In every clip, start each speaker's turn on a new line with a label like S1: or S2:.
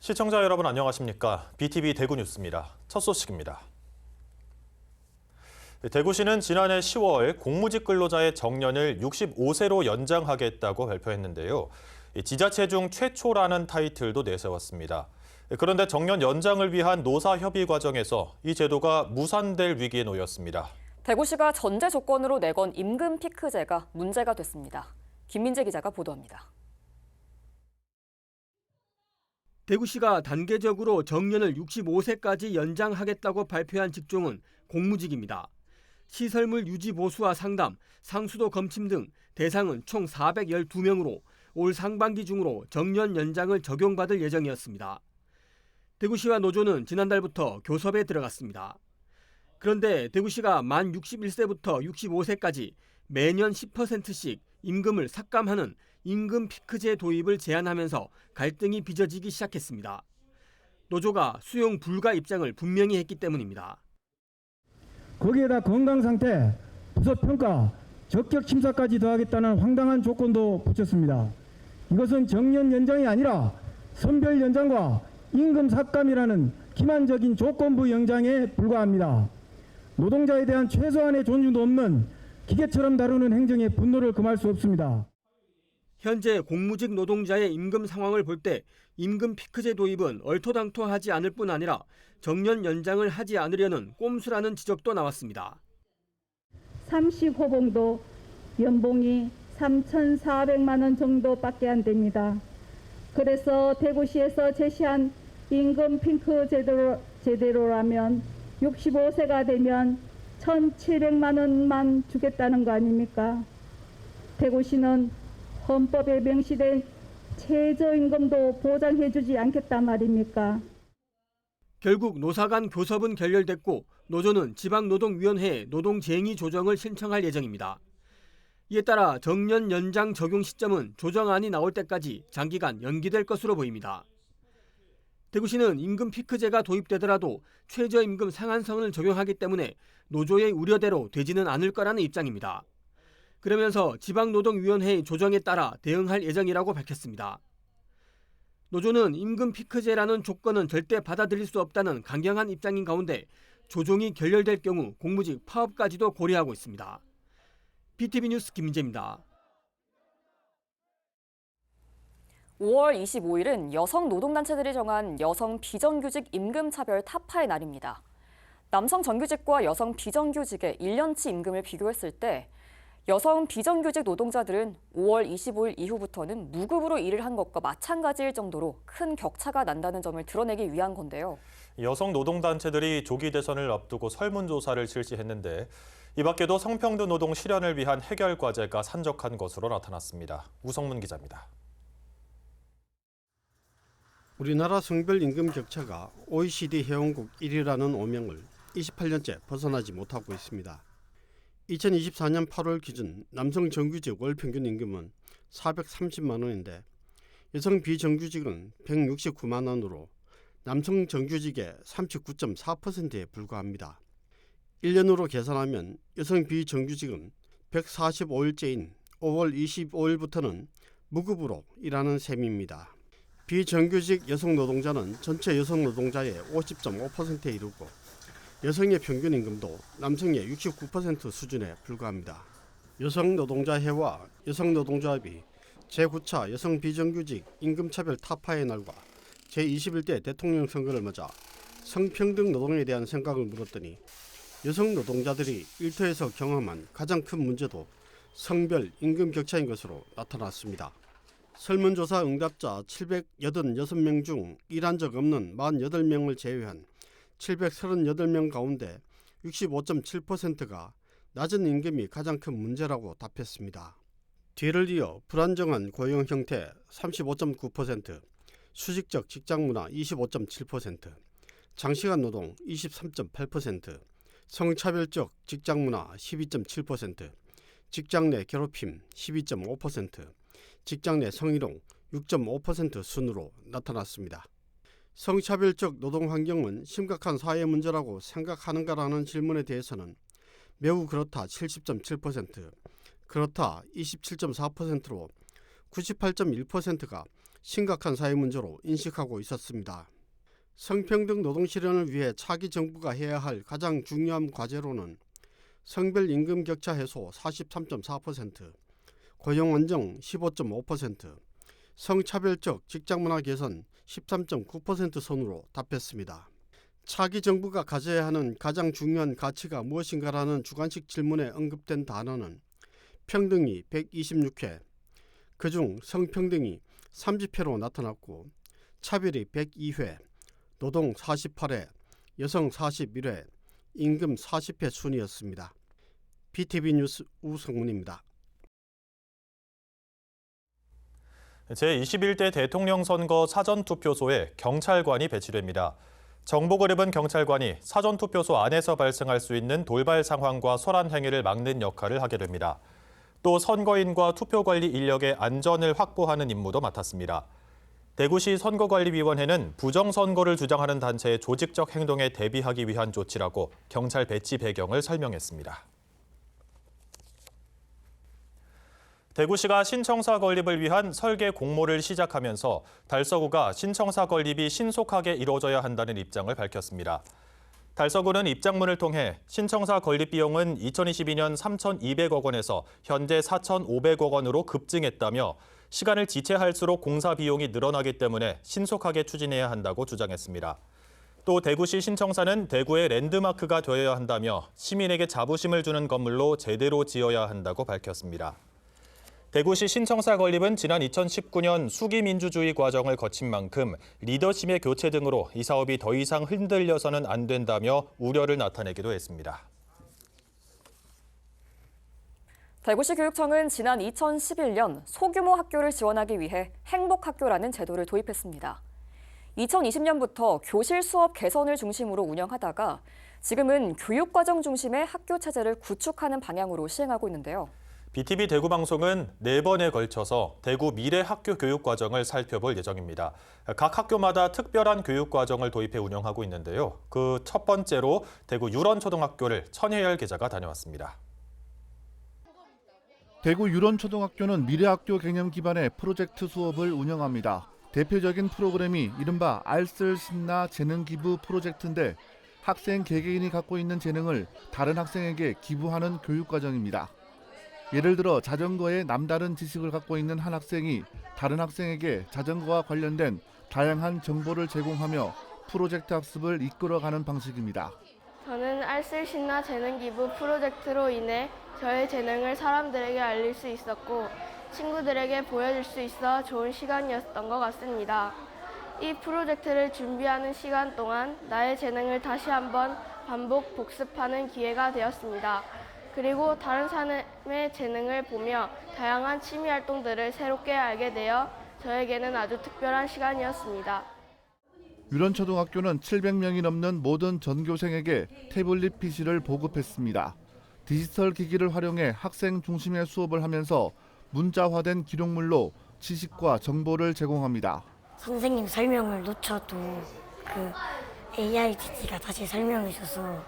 S1: 시청자 여러분 안녕하십니까? BTV 대구 뉴스입니다. 첫 소식입니다. 대구시는 지난해 10월 공무직 근로자의 정년을 65세로 연장하겠다고 발표했는데요. 지자체 중 최초라는 타이틀도 내세웠습니다. 그런데 정년 연장을 위한 노사협의 과정에서 이 제도가 무산될 위기에 놓였습니다.
S2: 대구시가 전제 조건으로 내건 임금 피크제가 문제가 됐습니다. 김민재 기자가 보도합니다.
S3: 대구시가 단계적으로 정년을 65세까지 연장하겠다고 발표한 직종은 공무직입니다. 시설물 유지 보수와 상담, 상수도 검침 등 대상은 총 412명으로 올 상반기 중으로 정년 연장을 적용받을 예정이었습니다. 대구시와 노조는 지난달부터 교섭에 들어갔습니다. 그런데 대구시가 만 61세부터 65세까지 매년 10%씩 임금을 삭감하는 임금 피크제 도입을 제안하면서 갈등이 빚어지기 시작했습니다. 노조가 수용 불가 입장을 분명히 했기 때문입니다.
S4: 거기에다 건강상태, 부서평가, 적격 심사까지 더하겠다는 황당한 조건도 붙였습니다. 이것은 정년 연장이 아니라 선별 연장과 임금 삭감이라는 기만적인 조건부 연장에 불과합니다. 노동자에 대한 최소한의 존중도 없는 기계처럼 다루는 행정에 분노를 금할 수 없습니다.
S3: 현재 공무직 노동자의 임금 상황을 볼 때 임금 피크제 도입은 얼토당토하지 않을 뿐 아니라 정년 연장을 하지 않으려는 꼼수라는 지적도 나왔습니다.
S5: 30호봉도 연봉이 3,400만 원 정도밖에 안 됩니다. 그래서 대구시에서 제시한 임금 피크 제대로라면 65세가 되면 1,700만 원만 주겠다는 거 아닙니까? 대구시는 헌법에 명시된 최저임금도 보장해주지 않겠단 말입니까?
S3: 결국 노사 간 교섭은 결렬됐고 노조는 지방노동위원회에 노동쟁의 조정을 신청할 예정입니다. 이에 따라 정년 연장 적용 시점은 조정안이 나올 때까지 장기간 연기될 것으로 보입니다. 대구시는 임금 피크제가 도입되더라도 최저임금 상한선을 적용하기 때문에 노조의 우려대로 되지는 않을 거라는 입장입니다. 그러면서 지방노동위원회의 조정에 따라 대응할 예정이라고 밝혔습니다. 노조는 임금 피크제라는 조건은 절대 받아들일 수 없다는 강경한 입장인 가운데 조정이 결렬될 경우 공무직 파업까지도 고려하고 있습니다. BTV 뉴스 김민재입니다.
S2: 5월 25일은 여성 노동단체들이 정한 여성 비정규직 임금차별 타파의 날입니다. 남성 정규직과 여성 비정규직의 1년치 임금을 비교했을 때 여성 비정규직 노동자들은 5월 25일 이후부터는 무급으로 일을 한 것과 마찬가지일 정도로 큰 격차가 난다는 점을 드러내기 위한 건데요.
S1: 여성 노동단체들이 조기 대선을 앞두고 설문조사를 실시했는데 이 밖에도 성평등 노동 실현을 위한 해결 과제가 산적한 것으로 나타났습니다. 우성문 기자입니다.
S6: 우리나라 성별 임금 격차가 OECD 회원국 1위라는 오명을 28년째 벗어나지 못하고 있습니다. 2024년 8월 기준 남성 정규직 월 평균 임금은 430만 원인데 여성 비정규직은 169만 원으로 남성 정규직의 39.4%에 불과합니다. 1년으로 계산하면 여성 비정규직은 145일째인 5월 25일부터는 무급으로 일하는 셈입니다. 비정규직 여성 노동자는 전체 여성 노동자의 50.5%에 이르고 여성의 평균 임금도 남성의 69% 수준에 불과합니다. 여성노동자회와 여성노동조합이 제9차 여성 비정규직 임금차별 타파의 날과 제21대 대통령 선거를 맞아 성평등 노동에 대한 생각을 물었더니 여성 노동자들이 일터에서 경험한 가장 큰 문제도 성별 임금 격차인 것으로 나타났습니다. 설문조사 응답자 786명 중 일한 적 없는 48명을 제외한 738명 가운데 65.7%가 낮은 임금이 가장 큰 문제라고 답했습니다. 뒤를 이어 불안정한 고용 형태 35.9%, 수직적 직장 문화 25.7%, 장시간 노동 23.8%, 성차별적 직장 문화 12.7%, 직장 내 괴롭힘 12.5%, 직장 내 성희롱 6.5% 순으로 나타났습니다. 성차별적 노동 환경은 심각한 사회 문제라고 생각하는가라는 질문에 대해서는 매우 그렇다 70.7%, 그렇다 27.4%로 98.1%가 심각한 사회 문제로 인식하고 있었습니다. 성평등 노동 실현을 위해 차기 정부가 해야 할 가장 중요한 과제로는 성별 임금 격차 해소 43.4%, 고용 안정 15.5%, 성차별적 직장 문화 개선 13.9% 선으로 답했습니다. 차기 정부가 가져야 하는 가장 중요한 가치가 무엇인가라는 주관식 질문에 언급된 단어는 평등이 126회, 그중 성평등이 30회로 나타났고 차별이 102회, 노동 48회, 여성 41회, 임금 40회 순이었습니다. BTV 뉴스 우성문입니다.
S1: 제21대 대통령 선거 사전투표소에 경찰관이 배치됩니다. 정복을 입은 경찰관이 사전투표소 안에서 발생할 수 있는 돌발 상황과 소란 행위를 막는 역할을 하게 됩니다. 또 선거인과 투표관리 인력의 안전을 확보하는 임무도 맡았습니다. 대구시 선거관리위원회는 부정선거를 주장하는 단체의 조직적 행동에 대비하기 위한 조치라고 경찰 배치 배경을 설명했습니다. 대구시가 신청사 건립을 위한 설계 공모를 시작하면서 달서구가 신청사 건립이 신속하게 이루어져야 한다는 입장을 밝혔습니다. 달서구는 입장문을 통해 신청사 건립 비용은 2022년 3,200억 원에서 현재 4,500억 원으로 급증했다며 시간을 지체할수록 공사 비용이 늘어나기 때문에 신속하게 추진해야 한다고 주장했습니다. 또 대구시 신청사는 대구의 랜드마크가 되어야 한다며 시민에게 자부심을 주는 건물로 제대로 지어야 한다고 밝혔습니다. 대구시 신청사 건립은 지난 2019년 수기 민주주의 과정을 거친 만큼 리더십의 교체 등으로 이 사업이 더 이상 흔들려서는 안 된다며 우려를 나타내기도 했습니다.
S2: 대구시 교육청은 지난 2011년 소규모 학교를 지원하기 위해 행복학교라는 제도를 도입했습니다. 2020년부터 교실 수업 개선을 중심으로 운영하다가 지금은 교육과정 중심의 학교 체제를 구축하는 방향으로 시행하고 있는데요.
S1: BTV 대구 방송은 4번에 걸쳐서 대구 미래 학교 교육 과정을 살펴볼 예정입니다. 각 학교마다 특별한 교육 과정을 도입해 운영하고 있는데요. 그 첫 번째로 대구 유런초등학교를 천혜열 기자가 다녀왔습니다.
S7: 대구 유런초등학교는 미래학교 개념 기반의 프로젝트 수업을 운영합니다. 대표적인 프로그램이 이른바 알쓸 신나 재능 기부 프로젝트인데 학생 개개인이 갖고 있는 재능을 다른 학생에게 기부하는 교육 과정입니다. 예를 들어 자전거에 남다른 지식을 갖고 있는 한 학생이 다른 학생에게 자전거와 관련된 다양한 정보를 제공하며 프로젝트 학습을 이끌어가는 방식입니다.
S8: 저는 알쓸 신나 재능 기부 프로젝트로 인해 저의 재능을 사람들에게 알릴 수 있었고 친구들에게 보여줄 수 있어 좋은 시간이었던 것 같습니다. 이 프로젝트를 준비하는 시간 동안 나의 재능을 다시 한번 반복 복습하는 기회가 되었습니다. 그리고 다른 사람의 재능을 보며 다양한 취미 활동들을 새롭게 알게 되어 저에게는 아주 특별한 시간이었습니다.
S7: 유런초등학교는 700명이 넘는 모든 전교생에게 태블릿 PC를 보급했습니다. 디지털 기기를 활용해 학생 중심의 수업을 하면서 문자화된 기록물로 지식과 정보를 제공합니다.
S9: 선생님 설명을 놓쳐도 그 AI GT가 다시 설명해 줘서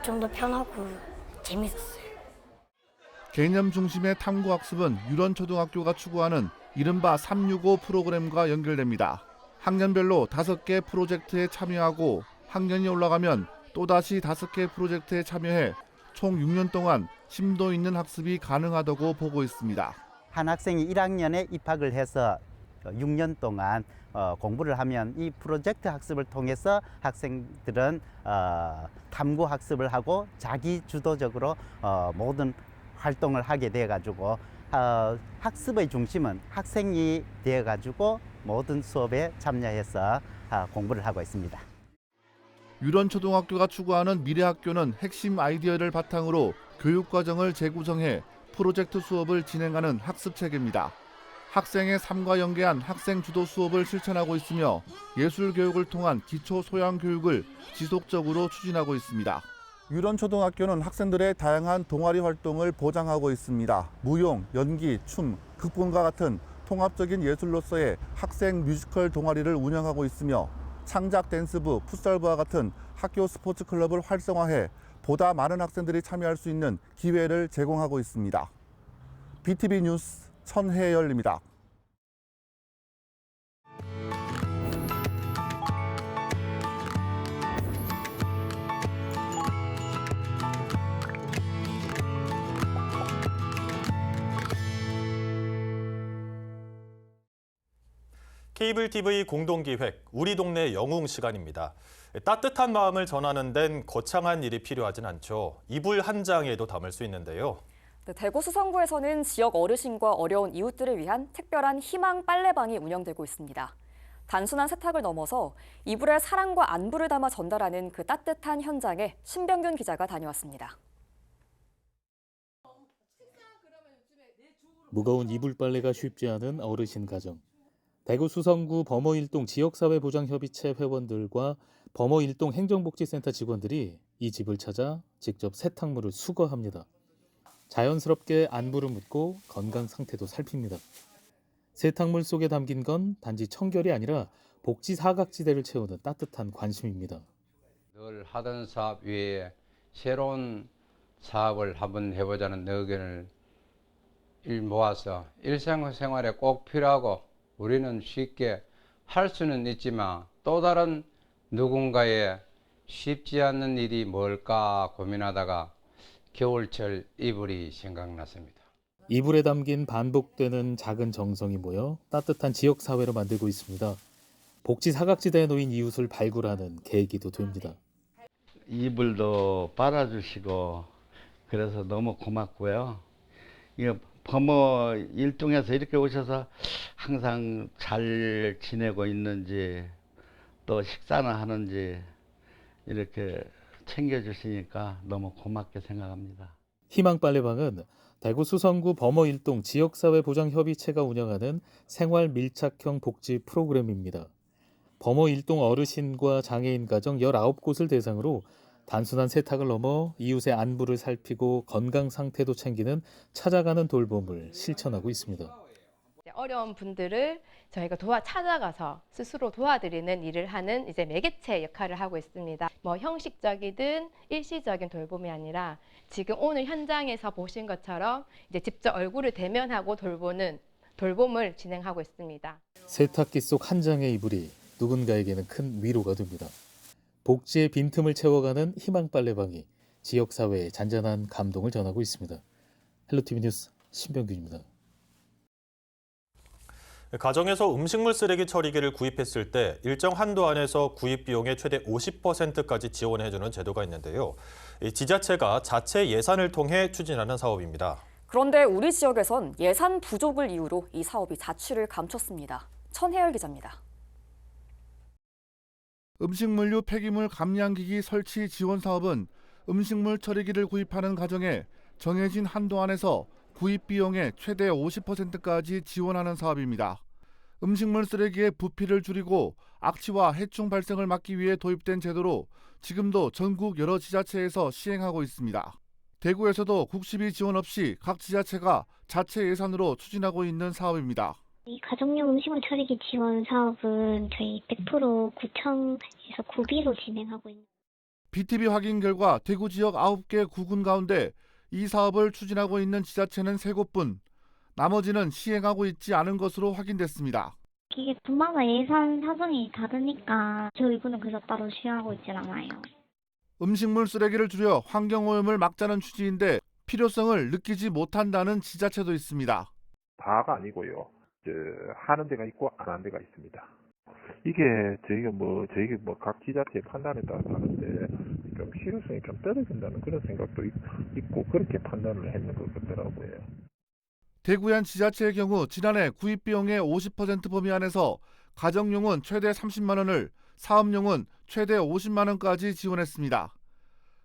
S9: 좀 더 편하고 재밌었어요.
S7: 개념 중심의 탐구 학습은 유런초등학교가 추구하는 이른바 365 프로그램과 연결됩니다. 학년별로 5개 프로젝트에 참여하고 학년이 올라가면 또다시 5개 프로젝트에 참여해 총 6년 동안 심도 있는 학습이 가능하다고 보고 있습니다.
S10: 한 학생이 1학년에 입학을 해서 6년 동안 공부를 하면 이 프로젝트 학습을 통해서 학생들은 탐구 학습을 하고 자기 주도적으로 모든 활동을 하게 돼가지고 학습의 중심은 학생이 되어가지고 모든 수업에 참여해서 공부를 하고 있습니다.
S7: 유런초등학교가 추구하는 미래학교는 핵심 아이디어를 바탕으로 교육과정을 재구성해 프로젝트 수업을 진행하는 학습체계입니다. 학생의 삶과 연계한 학생 주도 수업을 실천하고 있으며 예술 교육을 통한 기초 소양 교육을 지속적으로 추진하고 있습니다. 유런초등학교는 학생들의 다양한 동아리 활동을 보장하고 있습니다. 무용, 연기, 춤, 극본과 같은 통합적인 예술로서의 학생 뮤지컬 동아리를 운영하고 있으며 창작 댄스부, 풋살부와 같은 학교 스포츠 클럽을 활성화해 보다 많은 학생들이 참여할 수 있는 기회를 제공하고 있습니다. BTV 뉴스 천혜열입니다.
S1: 케이블 TV 공동기획 우리 동네 영웅 시간입니다. 따뜻한 마음을 전하는 데는 거창한 일이 필요하진 않죠. 이불 한 장에도 담을 수 있는데요.
S2: 네, 대구 수성구에서는 지역 어르신과 어려운 이웃들을 위한 특별한 희망 빨래방이 운영되고 있습니다. 단순한 세탁을 넘어서 이불에 사랑과 안부를 담아 전달하는 그 따뜻한 현장에 신병균 기자가 다녀왔습니다.
S11: 무거운 이불 빨래가 쉽지 않은 어르신 가정. 대구 수성구 범어일동 지역사회보장협의체 회원들과 범어일동 행정복지센터 직원들이 이 집을 찾아 직접 세탁물을 수거합니다. 자연스럽게 안부를 묻고 건강 상태도 살핍니다. 세탁물 속에 담긴 건 단지 청결이 아니라 복지 사각지대를 채우는 따뜻한 관심입니다.
S12: 늘 하던 사업 외에 새로운 사업을 한번 해보자는 의견을 모아서 일상생활에 꼭 필요하고 우리는 쉽게 할 수는 있지만 또 다른 누군가의 쉽지 않는 일이 뭘까 고민하다가 겨울철 이불이 생각났습니다.
S11: 이불에 담긴 반복되는 작은 정성이 모여 따뜻한 지역사회로 만들고 있습니다. 복지 사각지대에 놓인 이웃을 발굴하는 계기도 됩니다.
S13: 이불도 빨아주시고 그래서 너무 고맙고요. 이거 범어 일동에서 이렇게 오셔서 항상 잘 지내고 있는지 또 식사나 하는지 이렇게 챙겨주시니까 너무 고맙게 생각합니다.
S11: 희망 빨래방은 대구 수성구 범어일동 지역사회보장협의체가 운영하는 생활 밀착형 복지 프로그램입니다. 범어일동 어르신과 장애인 가정 19곳을 대상으로 단순한 세탁을 넘어 이웃의 안부를 살피고 건강 상태도 챙기는 찾아가는 돌봄을 실천하고 있습니다.
S14: 어려운 분들을 저희가 찾아가서 스스로 도와드리는 일을 하는 이제 매개체 역할을 하고 있습니다. 뭐 형식적이든 일시적인 돌봄이 아니라 지금 오늘 현장에서 보신 것처럼 이제 직접 얼굴을 대면하고 돌보는 돌봄을 진행하고 있습니다.
S11: 세탁기 속 한 장의 이불이 누군가에게는 큰 위로가 됩니다. 복지의 빈틈을 채워가는 희망 빨래방이 지역사회에 잔잔한 감동을 전하고 있습니다. 헬로티비 뉴스 신병균입니다.
S1: 가정에서 음식물 쓰레기 처리기를 구입했을 때 일정 한도 안에서 구입 비용의 최대 50%까지 지원해주는 제도가 있는데요. 이 지자체가 자체 예산을 통해 추진하는 사업입니다.
S2: 그런데 우리 지역에선 예산 부족을 이유로 이 사업이 자취를 감췄습니다. 천혜열 기자입니다.
S7: 음식물류 폐기물 감량기기 설치 지원 사업은 음식물 처리기를 구입하는 가정에 정해진 한도 안에서 구입 비용의 최대 50%까지 지원하는 사업입니다. 음식물 쓰레기의 부피를 줄이고 악취와 해충 발생을 막기 위해 도입된 제도로 지금도 전국 여러 지자체에서 시행하고 있습니다. 대구에서도 국시비 지원 없이 각 지자체가 자체 예산으로 추진하고 있는 사업입니다.
S15: 이 가정용 음식물 처리기 지원 사업은 저희 100% 구청에서 구비로 진행하고 있는.
S7: BTV 확인 결과 대구 지역 9개 구군 가운데 이 사업을 추진하고 있는 지자체는 3곳뿐, 나머지는 시행하고 있지 않은 것으로 확인됐습니다.
S15: 이게 분마다 예산 사정이 다르니까 저희 구는 그래서 따로 시행하고 있진 않아요.
S7: 음식물 쓰레기를 줄여 환경오염을 막자는 취지인데 필요성을 느끼지 못한다는 지자체도 있습니다.
S16: 다가 아니고요. 하는 데가 있고 안 하는 데가 있습니다. 이게 저희가 각 지자체의 판단에 따라 다른데 좀 실효성이 좀 떨어진다는 그런 생각도 있고 그렇게 판단을 했는 것 같더라고요.
S7: 대구의 한 지자체의 경우 지난해 구입 비용의 50% 범위 안에서 가정용은 최대 30만 원을, 사업용은 최대 50만 원까지 지원했습니다.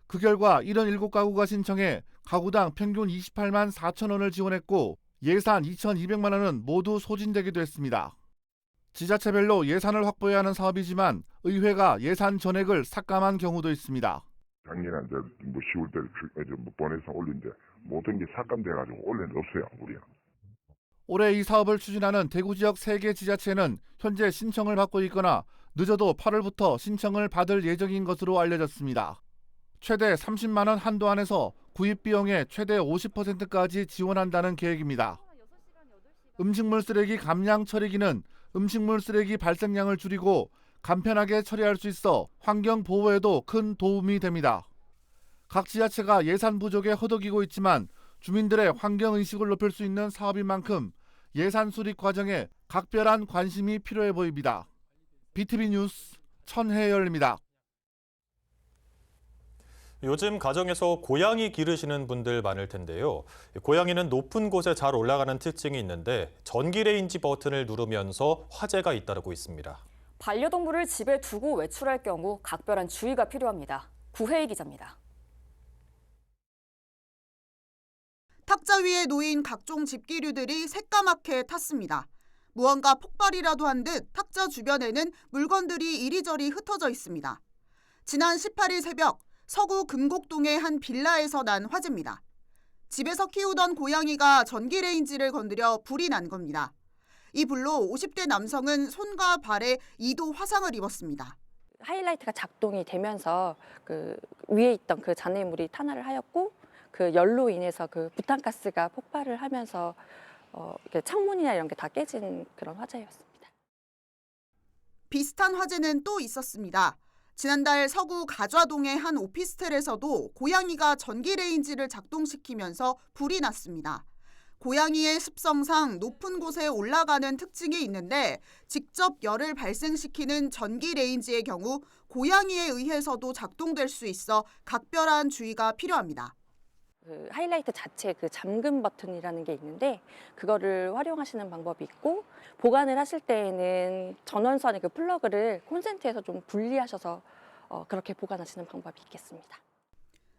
S7: 그 결과 77가구가 신청해 가구당 평균 28만 4천 원을 지원했고 예산 2,200만 원은 모두 소진되기도 했습니다. 지자체별로 예산을 확보해야 하는 사업이지만 의회가 예산 전액을 삭감한 경우도 있습니다.
S17: 작년에 10월 달에 보내서 올린데 모든 게 삭감돼가지고 올해는 없어요, 우리는.
S7: 올해 이 사업을 추진하는 대구 지역 3개 지자체는 현재 신청을 받고 있거나 늦어도 8월부터 신청을 받을 예정인 것으로 알려졌습니다. 최대 30만 원 한도 안에서 구입 비용의 최대 50%까지 지원한다는 계획입니다. 음식물 쓰레기 감량 처리기는 음식물 쓰레기 발생량을 줄이고 간편하게 처리할 수 있어 환경 보호에도 큰 도움이 됩니다. 각 지자체가 예산 부족에 허덕이고 있지만 주민들의 환경 의식을 높일 수 있는 사업인 만큼 예산 수립 과정에 각별한 관심이 필요해 보입니다. BTV 뉴스 천혜열입니다.
S1: 요즘 가정에서 고양이 기르시는 분들 많을 텐데요. 고양이는 높은 곳에 잘 올라가는 특징이 있는데 전기레인지 버튼을 누르면서 화재가 잇따르고 있습니다.
S2: 반려동물을 집에 두고 외출할 경우 각별한 주의가 필요합니다. 구혜희 기자입니다.
S18: 탁자 위에 놓인 각종 집기류들이 새까맣게 탔습니다. 무언가 폭발이라도 한 듯 탁자 주변에는 물건들이 이리저리 흩어져 있습니다. 지난 18일 새벽 서구 금곡동의 한 빌라에서 난 화재입니다. 집에서 키우던 고양이가 전기레인지를 건드려 불이 난 겁니다. 이 불로 50대 남성은 손과 발에 2도 화상을 입었습니다.
S19: 하이라이트가 작동이 되면서 그 위에 있던 그 잔해물이 탄화를 하였고 그 열로 인해서 그 부탄가스가 폭발을 하면서 창문이나 이런 게 다 깨진 그런 화재였습니다.
S18: 비슷한 화재는 또 있었습니다. 지난달 서구 가좌동의 한 오피스텔에서도 고양이가 전기레인지를 작동시키면서 불이 났습니다. 고양이의 습성상 높은 곳에 올라가는 특징이 있는데 직접 열을 발생시키는 전기레인지의 경우 고양이에 의해서도 작동될 수 있어 각별한 주의가 필요합니다.
S19: 그 하이라이트 자체에 그 잠금 버튼이라는 게 있는데 그거를 활용하시는 방법이 있고 보관을 하실 때에는 전원선의 그 플러그를 콘센트에서 좀 분리하셔서 그렇게 보관하시는 방법이 있겠습니다.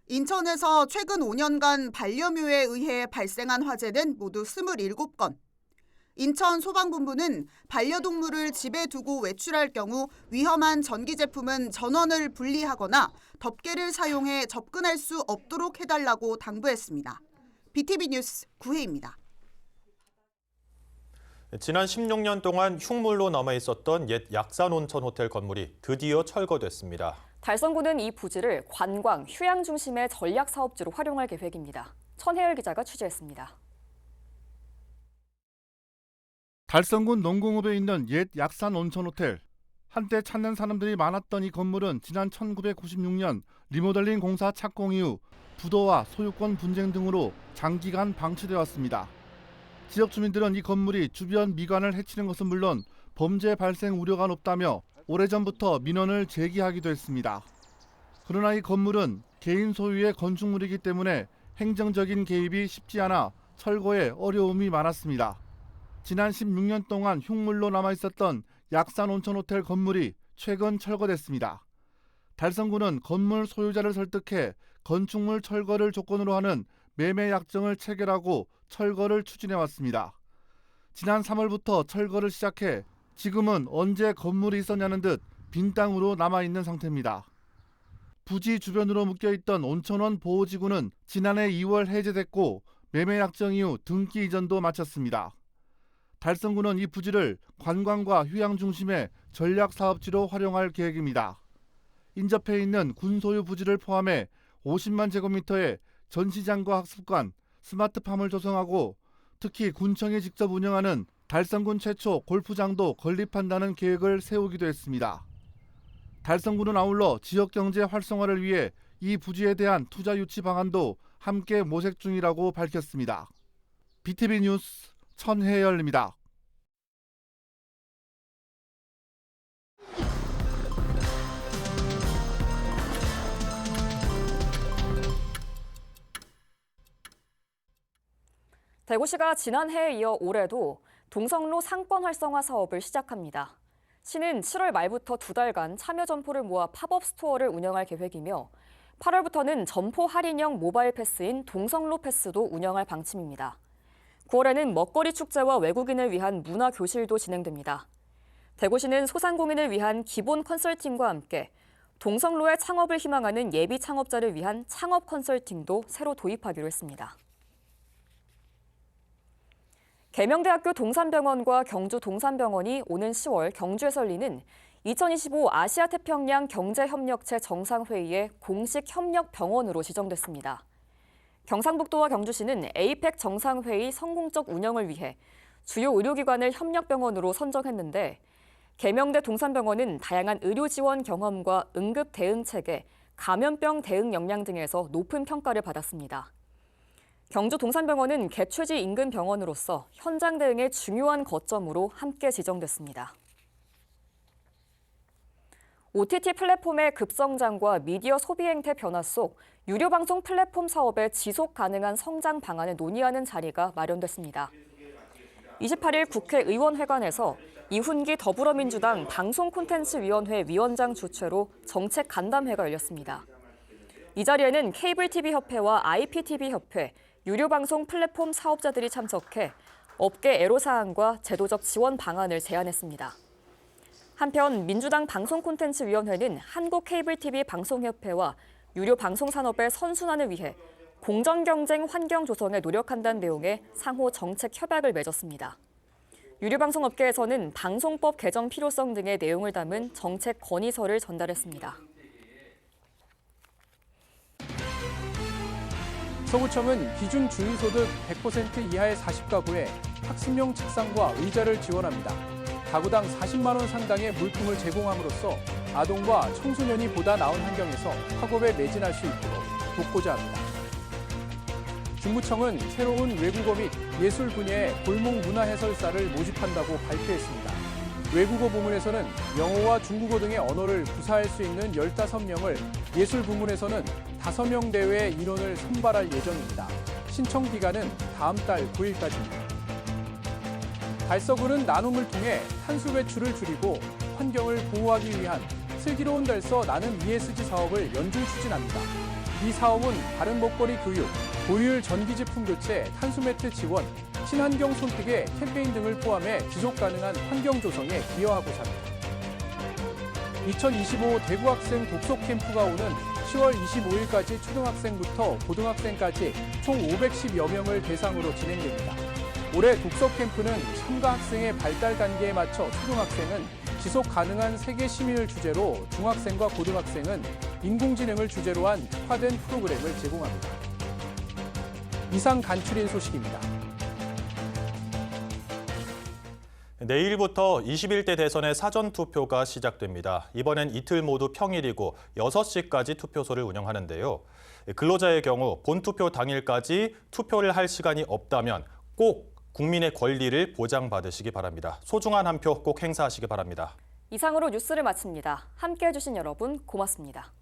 S18: 인천에서 최근 5년간 반려묘에 의해 발생한 화재는 모두 27건. 인천 소방본부는 반려동물을 집에 두고 외출할 경우 위험한 전기 제품은 전원을 분리하거나 덮개를 사용해 접근할 수 없도록 해달라고 당부했습니다. BTV 뉴스 구혜입니다.
S1: 지난 16년 동안 흉물로 남아있었던 옛 약산 온천 호텔 건물이 드디어 철거됐습니다.
S2: 달성구는 이 부지를 관광, 휴양 중심의 전략 사업지로 활용할 계획입니다. 천혜열 기자가 취재했습니다.
S7: 달성군 농공읍에 있는 옛 약산 온천 호텔. 한때 찾는 사람들이 많았던 이 건물은 지난 1996년 리모델링 공사 착공 이후 부도와 소유권 분쟁 등으로 장기간 방치되어 왔습니다. 지역 주민들은 이 건물이 주변 미관을 해치는 것은 물론 범죄 발생 우려가 높다며 오래전부터 민원을 제기하기도 했습니다. 그러나 이 건물은 개인 소유의 건축물이기 때문에 행정적인 개입이 쉽지 않아 철거에 어려움이 많았습니다. 지난 16년 동안 흉물로 남아있었던 약산 온천 호텔 건물이 최근 철거됐습니다. 달성구는 건물 소유자를 설득해 건축물 철거를 조건으로 하는 매매 약정을 체결하고 철거를 추진해왔습니다. 지난 3월부터 철거를 시작해 지금은 언제 건물이 있었냐는 듯 빈 땅으로 남아있는 상태입니다. 부지 주변으로 묶여있던 온천원 보호지구는 지난해 2월 해제됐고 매매 약정 이후 등기 이전도 마쳤습니다. 달성구는 이 부지를 관광과 휴양 중심의 전략 사업지로 활용할 계획입니다. 인접해 있는 군소유 부지를 포함해 50만 제곱미터의 전시장과 학습관, 스마트팜을 조성하고 특히 군청이 직접 운영하는 달성군 최초 골프장도 건립한다는 계획을 세우기도 했습니다. 달성구는 아울러 지역경제 활성화를 위해 이 부지에 대한 투자 유치 방안도 함께 모색 중이라고 밝혔습니다. BTV 뉴스 천혜열입니다.
S2: 대구시가 지난해에 이어 올해도 동성로 상권 활성화 사업을 시작합니다. 시는 7월 말부터 2달간 참여 점포를 모아 팝업 스토어를 운영할 계획이며 8월부터는 점포 할인형 모바일 패스인 동성로 패스도 운영할 방침입니다. 9월에는 먹거리 축제와 외국인을 위한 문화 교실도 진행됩니다. 대구시는 소상공인을 위한 기본 컨설팅과 함께 동성로의 창업을 희망하는 예비 창업자를 위한 창업 컨설팅도 새로 도입하기로 했습니다. 계명대학교 동산병원과 경주 동산병원이 오는 10월 경주에서 열리는 2025 아시아태평양 경제협력체 정상회의의 공식 협력병원으로 지정됐습니다. 경상북도와 경주시는 에이펙 정상회의 성공적 운영을 위해 주요 의료기관을 협력병원으로 선정했는데 계명대 동산병원은 다양한 의료 지원 경험과 응급 대응 체계, 감염병 대응 역량 등에서 높은 평가를 받았습니다. 경주 동산병원은 개최지 인근 병원으로서 현장 대응의 중요한 거점으로 함께 지정됐습니다. OTT 플랫폼의 급성장과 미디어 소비 행태 변화 속 유료 방송 플랫폼 사업의 지속 가능한 성장 방안을 논의하는 자리가 마련됐습니다. 28일 국회의원회관에서 이훈기 더불어민주당 방송콘텐츠위원회 위원장 주최로 정책 간담회가 열렸습니다. 이 자리에는 케이블TV협회와 IPTV협회, 유료방송 플랫폼 사업자들이 참석해 업계 애로사항과 제도적 지원 방안을 제안했습니다. 한편 민주당 방송콘텐츠위원회는 한국케이블TV 방송협회와 유료방송산업의 선순환을 위해 공정경쟁 환경 조성에 노력한다는 내용의 상호 정책 협약을 맺었습니다. 유료방송업계에서는 방송법 개정 필요성 등의 내용을 담은 정책 건의서를 전달했습니다.
S20: 서구청은 기준 주유소득 100% 이하의 40가구에 학습용 책상과 의자를 지원합니다. 가구당 40만 원 상당의 물품을 제공함으로써 아동과 청소년이 보다 나은 환경에서 학업에 매진할 수 있도록 돕고자 합니다. 중부청은 새로운 외국어 및 예술 분야의 골목 문화 해설사를 모집한다고 발표했습니다. 외국어 부문에서는 영어와 중국어 등의 언어를 구사할 수 있는 15명을, 예술 부문에서는 5명 대회의 인원을 선발할 예정입니다. 신청 기간은 다음 달 9일까지입니다. 달서구는 나눔을 통해 탄소 배출을 줄이고 환경을 보호하기 위한 슬기로운 달서 나눔 ESG 사업을 연중 추진합니다. 이 사업은 바른 먹거리 교육, 고효율 전기제품 교체, 탄소 매트 지원, 친환경 손뜨개 캠페인 등을 포함해 지속 가능한 환경 조성에 기여하고자 합니다. 2025 대구 학생 독서 캠프가 오는 10월 25일까지 초등학생부터 고등학생까지 총 510여 명을 대상으로 진행됩니다. 올해 독서 캠프는 참가 학생의 발달 단계에 맞춰 초등학생은 지속 가능한 세계 시민을 주제로, 중학생과 고등학생은 인공지능을 주제로 한 특화된 프로그램을 제공합니다. 이상 간추린 소식입니다.
S1: 내일부터 21대 대선의 사전투표가 시작됩니다. 이번엔 이틀 모두 평일이고 6시까지 투표소를 운영하는데요. 근로자의 경우 본투표 당일까지 투표를 할 시간이 없다면 꼭 국민의 권리를 보장받으시기 바랍니다. 소중한 한 표 꼭 행사하시기 바랍니다.
S2: 이상으로 뉴스를 마칩니다. 함께해 주신 여러분 고맙습니다.